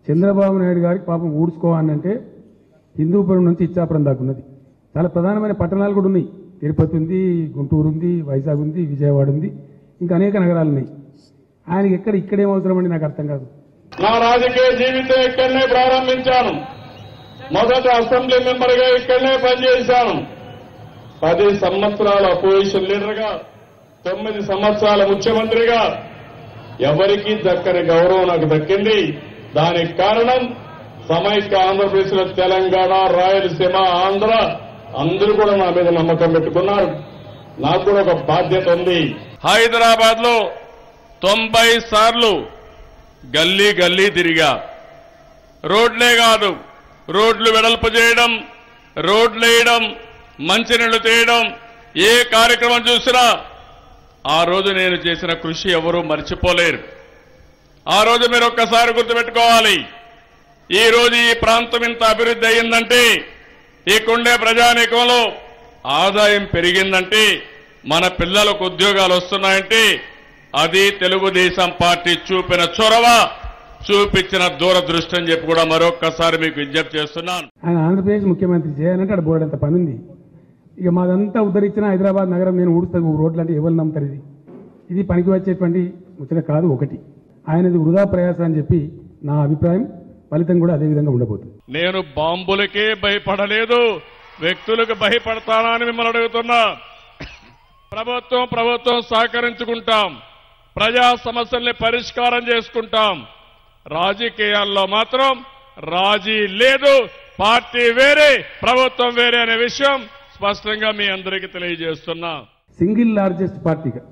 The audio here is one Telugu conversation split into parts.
చంద్రబాబు నాయుడు గారికి పాపం ఊడ్చుకోవాలంటే హిందూపురం నుంచి ఇచ్చాపురం దాకా ఉన్నది. చాలా ప్రధానమైన పట్టణాలు కూడా ఉన్నాయి. తిరుపతి ఉంది, గుంటూరు ఉంది, వైజాగ్ ఉంది, విజయవాడ ఉంది, ఇంకా అనేక నగరాలు ఉన్నాయి. ఆయనకి ఇక్కడేం అవసరం అండి నాకు అర్థం కాదు. నా రాజకీయ జీవితం ఇక్కడనే ప్రారంభించాను. మొదట అసెంబ్లీ మెంబర్గా ఇక్కడనే పనిచేశాను. 10 సంవత్సరాల అపోజిషన్ లీడర్గా, 9 సంవత్సరాల ముఖ్యమంత్రిగా ఎవరికీ దక్కని గౌరవం నాకు దక్కింది. దానికి కారణం సమైక్య ఆంధ్రప్రదేశ్ లో తెలంగాణ, రాయలసీమ, ఆంధ్ర అందరూ కూడా నా మీద నమ్మకం పెట్టుకున్నారు. నాకు కూడా ఒక బాధ్యత ఉంది. హైదరాబాద్ లో 90 సార్లు గల్లీ గల్లీ తిరిగా. రోడ్లే కాదు, రోడ్లు వెడల్పు చేయడం, రోడ్లు వేయడం, మంచినీళ్లు తీయడం, ఏ కార్యక్రమం చూసినా ఆ రోజు నేను చేసిన కృషి ఎవరూ మర్చిపోలేరు. ఆ రోజు మీరు ఒక్కసారి గుర్తుపెట్టుకోవాలి. ఈ రోజు ఈ ప్రాంతం ఇంత అభివృద్ధి అయ్యిందంటే, ఇక్కడుండే ప్రజానీకంలో ఆదాయం పెరిగిందంటే, మన పిల్లలకు ఉద్యోగాలు వస్తున్నాయంటే అది తెలుగుదేశం పార్టీ చూపిన చొరవ, చూపించిన దూరదృష్టి అని చెప్పి కూడా మరొక్కసారి మీకు విజ్ఞప్తి చేస్తున్నాను. ఆయన ఆంధ్రప్రదేశ్ ముఖ్యమంత్రి చేయాలంటే అక్కడ బోర్డంత పని ఉంది. ఇక మాదంతా ఉద్ధరించిన హైదరాబాద్ నగరం నేను ఊడుస్తాను రోడ్లు అంటే ఎవరు నమ్ముతారు? ఇది పనికి వచ్చేటువంటి ముచ్చట కాదు. ఒకటి ఆయనది వృధా ప్రయాస అని చెప్పి నా అభిప్రాయం. ఫలితం కూడా అదే విధంగా ఉండబోతుంది. నేను బాంబులకే భయపడలేదు, వ్యక్తులకు భయపడతానా అని మిమ్మల్ని అడుగుతున్నా. ప్రభుత్వం సహకరించుకుంటాం, ప్రజా సమస్యల్ని పరిష్కారం చేసుకుంటాం. రాజకీయాల్లో మాత్రం రాజీ లేదు. పార్టీ వేరే, ప్రభుత్వం వేరే అనే విషయం స్పష్టంగా మీ అందరికీ తెలియజేస్తున్నా. సింగిల్ లార్జెస్ట్ పార్టీగా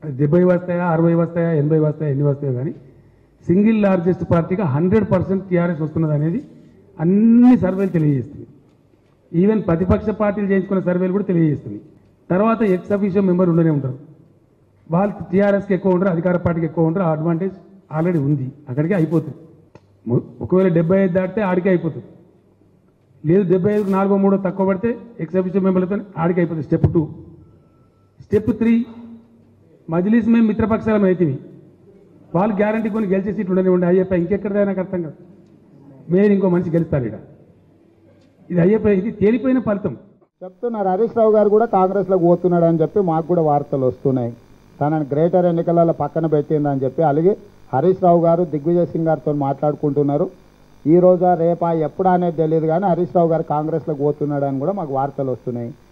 70 వస్తాయా, 60 వస్తాయా, 80 వస్తాయా, ఎన్ని వస్తాయో కానీ సింగిల్ లార్జెస్ట్ పార్టీగా 100% టీఆర్ఎస్ వస్తున్నది అనేది అన్ని సర్వేలు తెలియజేస్తుంది. ఈవెన్ ప్రతిపక్ష పార్టీలు చేయించుకున్న సర్వేలు కూడా తెలియజేస్తుంది. తర్వాత ఎక్స్ అఫీషియల్ మెంబర్ ఉండనే ఉంటారు. వాళ్ళు టీఆర్ఎస్కి ఎక్కువ ఉంటారు, అధికార పార్టీకి ఎక్కువ ఉంటారు. ఆ అడ్వాంటేజ్ ఆల్రెడీ ఉంది, అక్కడికే అయిపోతుంది. ఒకవేళ 75 దాటితే ఆడికే అయిపోతుంది. లేదు 75కు 4-3 తక్కువ పడితే ఎక్స్ అఫీషియల్ మెంబర్లతో ఆడికి అయిపోతుంది. స్టెప్ 2. స్టెప్ 3 మజ్లిస్ మేము మిత్రపక్షాలం అయితే వాళ్ళు గ్యారంటీ కొని గెలిచే సీట్లు ఉండనే ఉండే. అయ్యప్ప ఇంకెక్కడదా నాకు అర్థం కాదు. మీరు ఇంకో మనిషి గెలుస్తారు ఇక్కడ. ఇది అయ్యప్ప, ఇది తేలిపోయిన ఫలితం చెప్తున్నారు. హరీష్ రావు గారు కూడా కాంగ్రెస్లోకి పోతున్నాడు అని చెప్పి మాకు కూడా వార్తలు వస్తున్నాయి. తనని గ్రేటర్ ఎన్నికలలో పక్కన పెట్టిందని చెప్పి. అలాగే హరీష్ రావు గారు దిగ్విజయ్ సింగ్ గారితో మాట్లాడుకుంటున్నారు. ఈ రోజా రేపా ఎప్పుడు అనేది తెలియదు కానీ హరీష్ రావు గారు కాంగ్రెస్లోకి పోతున్నాడు అని కూడా మాకు వార్తలు వస్తున్నాయి.